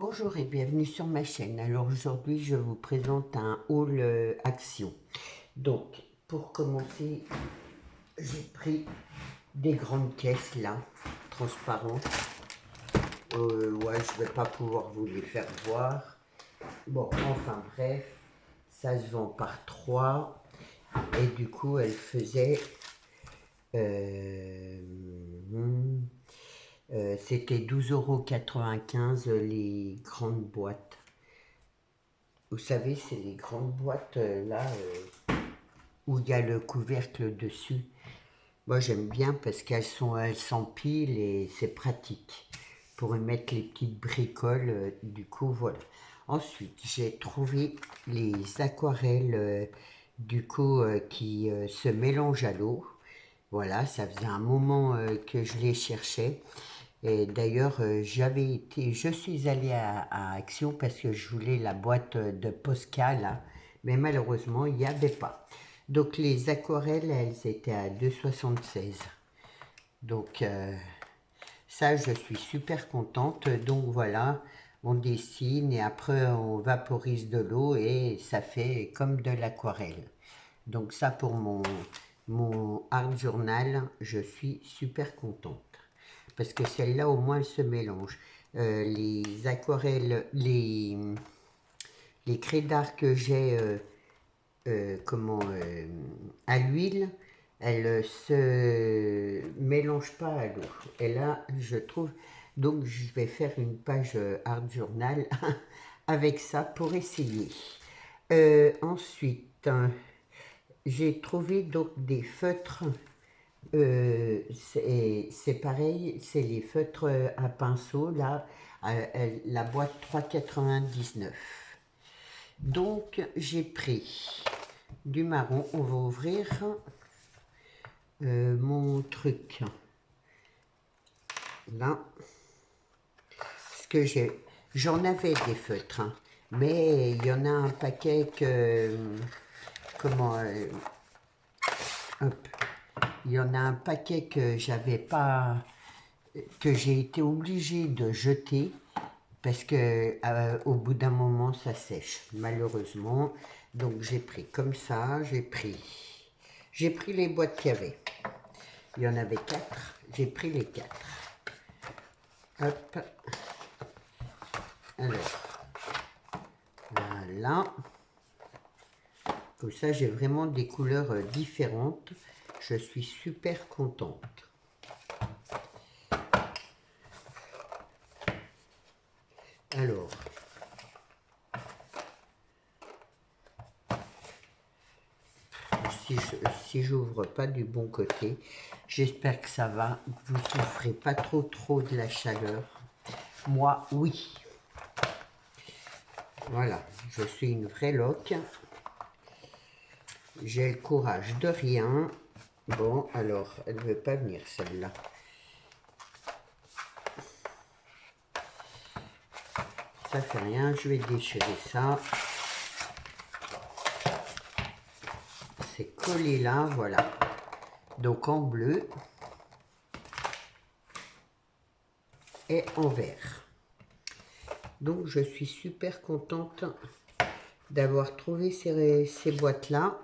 Bonjour et bienvenue sur ma chaîne. Alors aujourd'hui je vous présente un haul action. Donc pour commencer, j'ai pris des grandes caisses là, transparentes. Ouais, je vais pas pouvoir vous les faire voir. Bon, enfin bref, ça se vend par 3 et du coup elle faisait euh, c'était 12,95 € les grandes boîtes. Vous savez, c'est les grandes boîtes là où il y a le couvercle dessus. Moi, j'aime bien parce elles s'empilent et c'est pratique pour y mettre les petites bricoles. Du coup, voilà. Ensuite, j'ai trouvé les aquarelles qui se mélangent à l'eau. Voilà, ça faisait un moment que je les cherchais. Et d'ailleurs, je suis allée à Action parce que je voulais la boîte de Posca là, mais malheureusement, il n'y avait pas. Donc les aquarelles, elles étaient à 2,76 €. Donc ça, je suis super contente. Donc voilà, on dessine et après on vaporise de l'eau et ça fait comme de l'aquarelle. Donc ça pour mon art journal, je suis super contente. Parce que celle-là, au moins, elle se mélange. Les aquarelles, les craies d'art que j'ai à l'huile, elles se mélangent pas à l'eau. Et là, je trouve, donc je vais faire une page art journal avec ça pour essayer. Ensuite, j'ai trouvé donc des feutres. C'est pareil, c'est les feutres à pinceau, là, la boîte 3,99 €. Donc, j'ai pris du marron. On va ouvrir mon truc. Là, ce que j'en avais des feutres, hein, mais il y en a un paquet que, comment, hop, il y en a un paquet que j'avais pas, que j'ai été obligée de jeter parce que au bout d'un moment ça sèche malheureusement. Donc j'ai pris comme ça, j'ai pris les boîtes qu'il y avait. Il y en avait 4, j'ai pris les 4. Hop, alors voilà, comme ça j'ai vraiment des couleurs différentes. Je suis super contente. Alors, si j'ouvre pas du bon côté, j'espère que ça va, que vous souffrez pas trop de la chaleur. Moi, oui. Voilà, je suis une vraie loque. J'ai le courage de rien. Bon, alors, elle ne veut pas venir, celle-là. Ça fait rien, je vais déchirer ça. C'est collé là, voilà. Donc en bleu et en vert. Donc je suis super contente d'avoir trouvé ces boîtes-là.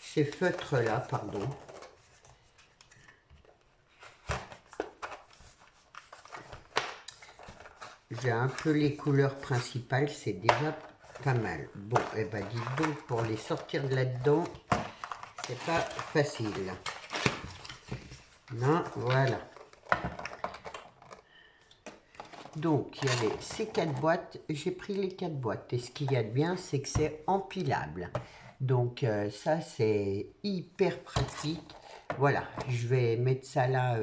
Ces feutres-là, pardon. J'ai un peu les couleurs principales, c'est déjà pas mal. Bon, et ben dites donc, pour les sortir de là-dedans, c'est pas facile. Non, voilà. Donc, il y avait ces 4 boîtes. J'ai pris les 4 boîtes. Et ce qu'il y a de bien, c'est que c'est empilable. Donc, ça, c'est hyper pratique. Voilà, je vais mettre ça là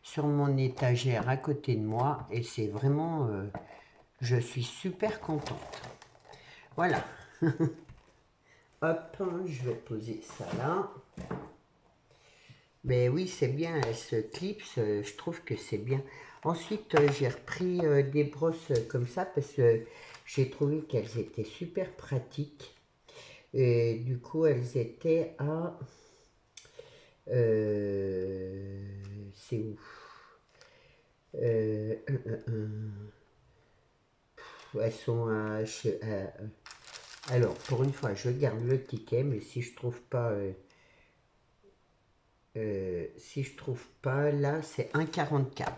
sur mon étagère à côté de moi. Et c'est vraiment... je suis super contente. Voilà. Hop, je vais poser ça là. Mais oui, c'est bien, elle se clipse, je trouve que c'est bien. Ensuite, j'ai repris des brosses comme ça parce que j'ai trouvé qu'elles étaient super pratiques. Et du coup, elles étaient à... c'est où Elles sont alors, pour une fois, je garde le ticket, mais si je trouve pas, là, c'est 1,44.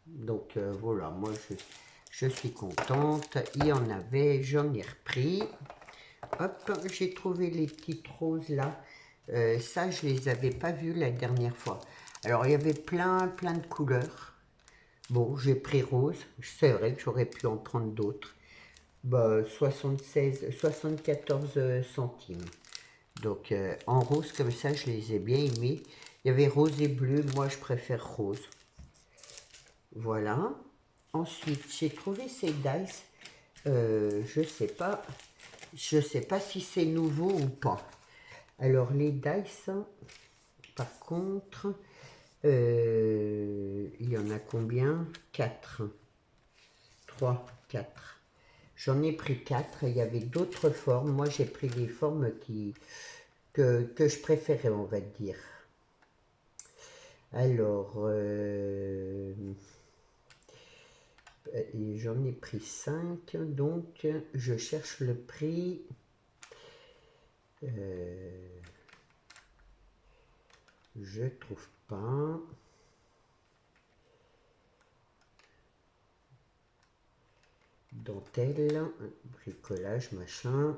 Donc voilà, moi je suis contente. Il y en avait, j'en ai repris. Hop, j'ai trouvé les petites roses là. Ça, je les avais pas vues la dernière fois. Alors, il y avait plein de couleurs. Bon, j'ai pris rose. C'est vrai que j'aurais pu en prendre d'autres. Bah, 74 centimes. Donc, en rose comme ça, je les ai bien aimés. Il y avait rose et bleu. Moi, je préfère rose. Voilà. Ensuite, j'ai trouvé ces dice. Je sais pas. Je sais pas si c'est nouveau ou pas. Alors, les dice, par contre, il y en a combien? 4. 3, 4. J'en ai pris 4. Il y avait d'autres formes. Moi, j'ai pris des formes que je préférais, on va dire. Alors, j'en ai pris 5. Donc, je cherche le prix. Je trouve pas. Dentelle, bricolage, machin.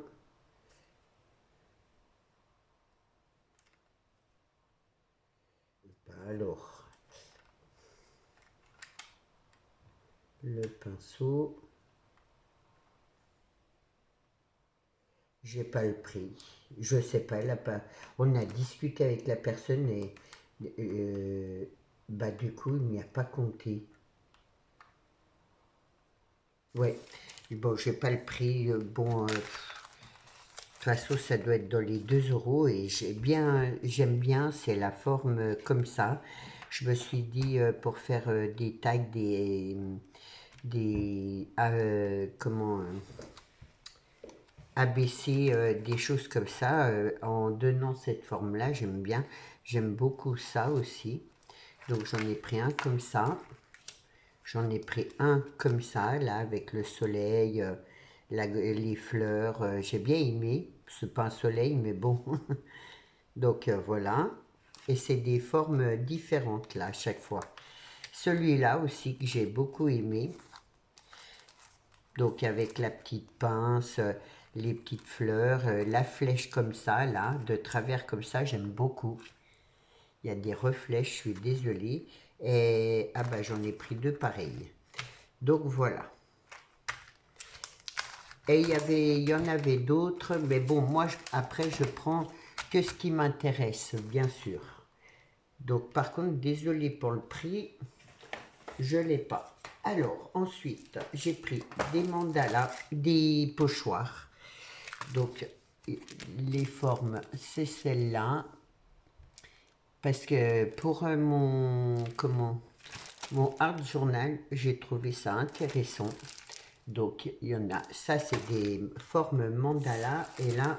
Alors, le pinceau. J'ai pas le prix. Je sais pas, elle a pas. On a discuté avec la personne et bah du coup il n'y a pas compté. Ouais. Bon, j'ai pas le prix. Bon, de toute façon ça doit être dans les 2 euros et j'aime bien, c'est la forme comme ça. Je me suis dit pour faire des tags, comment abaisser des choses comme ça en donnant cette forme-là, j'aime bien. J'aime beaucoup ça aussi. Donc j'en ai pris un comme ça. J'en ai pris un comme ça, là, avec le soleil, les fleurs. J'ai bien aimé. C'est pas un soleil, mais bon. Donc voilà. Et c'est des formes différentes, là, à chaque fois. Celui-là aussi que j'ai beaucoup aimé. Donc avec la petite pince, les petites fleurs, la flèche comme ça, là, de travers comme ça, j'aime beaucoup. Il y a des reflets, je suis désolée. Et ah bah j'en ai pris 2 pareils. Donc voilà. Et il y en avait d'autres, mais bon, moi après je prends que ce qui m'intéresse, bien sûr. Donc par contre, désolé pour le prix, je l'ai pas. Alors ensuite, j'ai pris des mandalas, des pochoirs. Donc, les formes, c'est celle-là. Parce que pour mon art journal, j'ai trouvé ça intéressant. Donc, il y en a. Ça, c'est des formes mandala. Et là,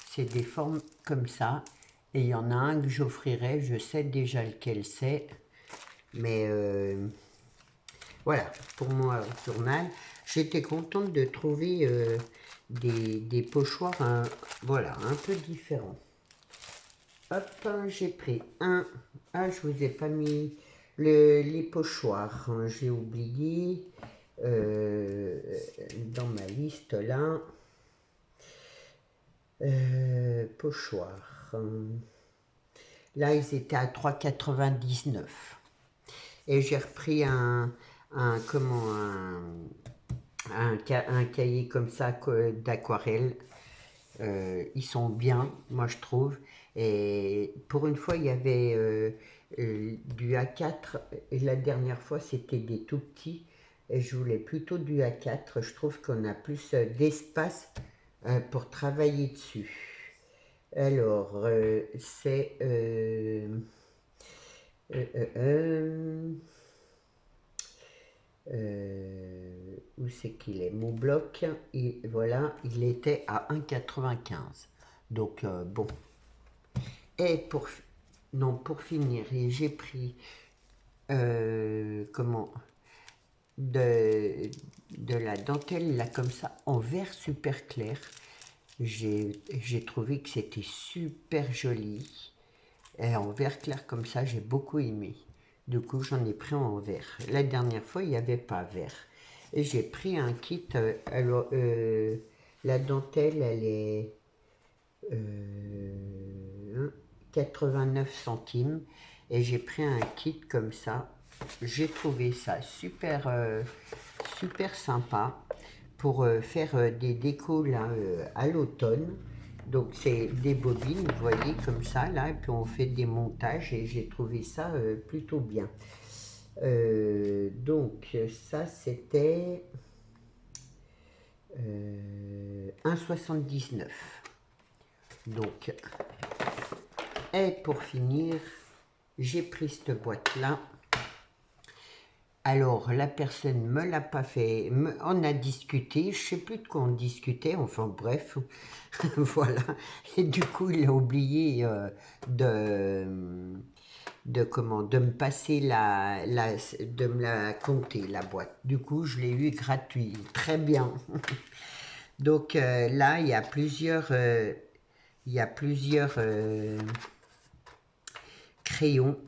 c'est des formes comme ça. Et il y en a un que j'offrirai. Je sais déjà lequel c'est. Mais voilà, pour mon art journal, j'étais contente de trouver des pochoirs voilà, un peu différents. Hop, j'ai pris un. Ah, je vous ai pas mis les pochoirs. Hein, j'ai oublié dans ma liste là. Pochoirs. Là, ils étaient à 3,99. Et j'ai repris comment, un cahier comme ça d'aquarelle. Ils sont bien, moi je trouve. Et pour une fois, il y avait du A4. Et la dernière fois, c'était des tout petits. Et je voulais plutôt du A4. Je trouve qu'on a plus d'espace pour travailler dessus. Alors, c'est... où c'est qu'il est? Mon bloc, voilà, il était à 1,95. Donc, bon. Et pour finir, j'ai pris, comment, de la dentelle, là, comme ça, en vert super clair. J'ai trouvé que c'était super joli. Et en vert clair comme ça, j'ai beaucoup aimé. Du coup, j'en ai pris en vert. La dernière fois, il n'y avait pas vert. Et j'ai pris un kit. Alors, la dentelle, elle est 89 centimes. Et j'ai pris un kit comme ça. J'ai trouvé ça super, super sympa pour faire des décos là, à l'automne. Donc c'est des bobines, vous voyez, comme ça, là, et puis on fait des montages et j'ai trouvé ça plutôt bien. Donc ça c'était 1,79. Donc, et pour finir, j'ai pris cette boîte-là. Alors, la personne me l'a pas fait, on a discuté, je sais plus de quoi on discutait, enfin bref, voilà. Et du coup, il a oublié de me passer de me la compter, la boîte. Du coup, je l'ai eu gratuit, très bien. Donc là, il y a plusieurs crayons.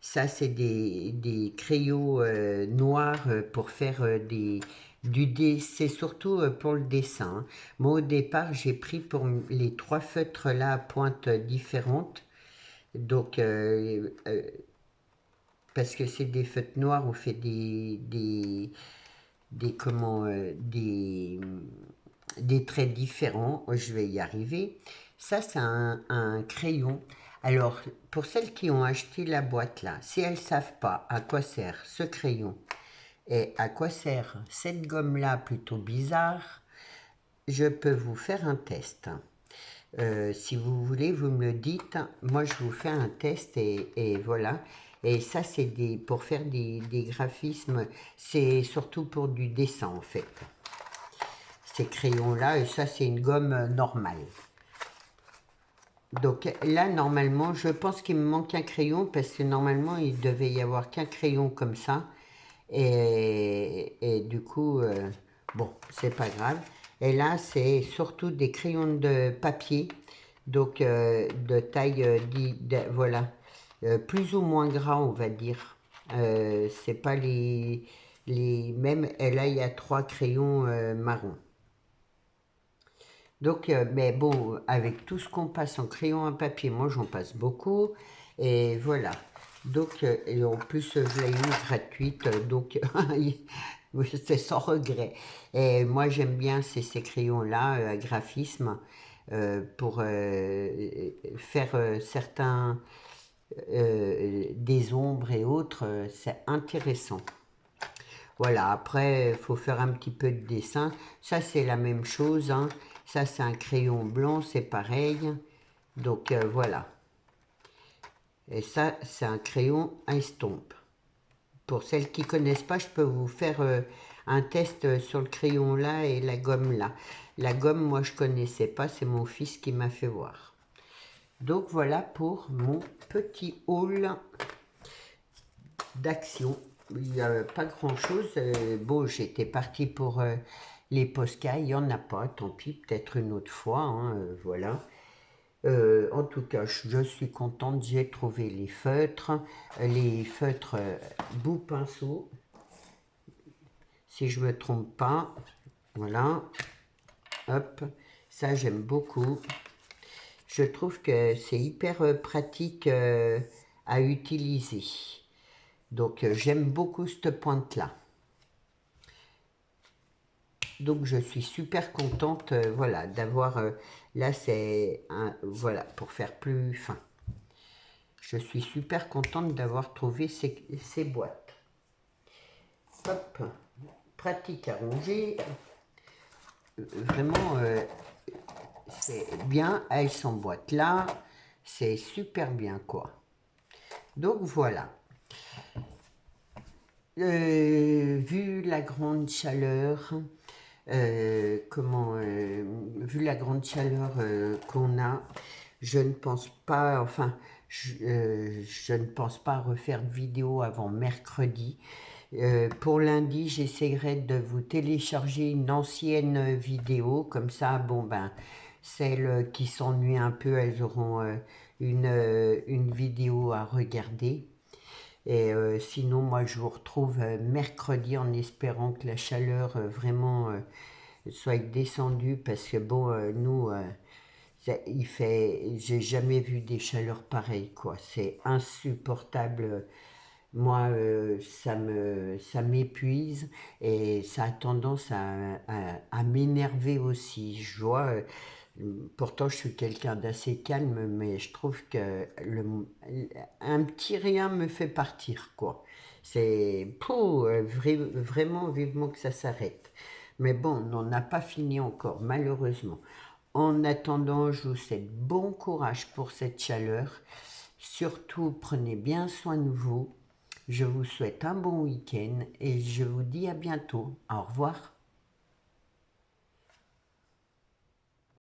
Ça, c'est des crayons noirs pour faire c'est surtout pour le dessin, hein. Moi, au départ, j'ai pris pour les 3 feutres là à pointe différentes. Donc, parce que c'est des feutres noirs, on fait des traits différents. Je vais y arriver. Ça, c'est un crayon. Alors, pour celles qui ont acheté la boîte là, si elles ne savent pas à quoi sert ce crayon et à quoi sert cette gomme là plutôt bizarre, je peux vous faire un test. Si vous voulez, vous me le dites. Moi, je vous fais un test et voilà. Et ça, c'est pour faire des graphismes. C'est surtout pour du dessin, en fait. Ces crayons-là, et ça, c'est une gomme normale. Donc là, normalement, je pense qu'il me manque un crayon parce que normalement, il devait y avoir qu'un crayon comme ça. Et du coup, bon, c'est pas grave. Et là, c'est surtout des crayons de papier, donc de taille, voilà, plus ou moins gras, on va dire. C'est pas les mêmes. Et là, il y a 3 crayons marrons. Donc, mais bon, avec tout ce qu'on passe en crayon à papier, moi j'en passe beaucoup. Et voilà. Donc, et en plus, je l'ai eu gratuite, donc c'est sans regret. Et moi, j'aime bien ces crayons-là, graphisme, pour faire certains, des ombres et autres, c'est intéressant. Voilà, après, il faut faire un petit peu de dessin. Ça, c'est la même chose, hein. Ça, c'est un crayon blanc, c'est pareil. Donc, voilà. Et ça, c'est un crayon à estompe. Pour celles qui ne connaissent pas, je peux vous faire un test sur le crayon là et la gomme là. La gomme, moi, je ne connaissais pas. C'est mon fils qui m'a fait voir. Donc, voilà pour mon petit haul d'action. Il n'y a pas grand chose. Bon, j'étais partie pour les Posca. Il n'y en a pas. Tant pis, peut-être une autre fois, hein, voilà. En tout cas, je suis contente, j'ai trouvé les feutres bout pinceau, si je me trompe pas, voilà, hop, ça j'aime beaucoup. Je trouve que c'est hyper pratique à utiliser, donc j'aime beaucoup cette pointe-là. Donc je suis super contente, voilà, d'avoir, là c'est, voilà, pour faire plus fin. Je suis super contente d'avoir trouvé ces boîtes. Hop, pratique à ranger. Vraiment, c'est bien. Elles s'emboîtent là. C'est super bien, quoi. Donc, voilà. Vu la grande chaleur, vu la grande chaleur qu'on a, je ne pense pas, enfin, je ne pense pas refaire de vidéo avant mercredi. Pour lundi, j'essaierai de vous télécharger une ancienne vidéo, comme ça, bon ben, celles qui s'ennuient un peu, elles auront une vidéo à regarder. Et sinon, moi, je vous retrouve mercredi en espérant que la chaleur vraiment soit descendue, parce que bon, nous, il fait, j'ai jamais vu des chaleurs pareilles, quoi. C'est insupportable. Moi, ça m'épuise et ça a tendance à m'énerver aussi. Je vois, pourtant je suis quelqu'un d'assez calme, mais je trouve que un petit rien me fait partir, quoi. C'est vraiment vivement que ça s'arrête. Mais bon, on n'a pas fini encore, malheureusement. En attendant, je vous souhaite bon courage pour cette chaleur. Surtout, prenez bien soin de vous. Je vous souhaite un bon week-end et je vous dis à bientôt. Au revoir.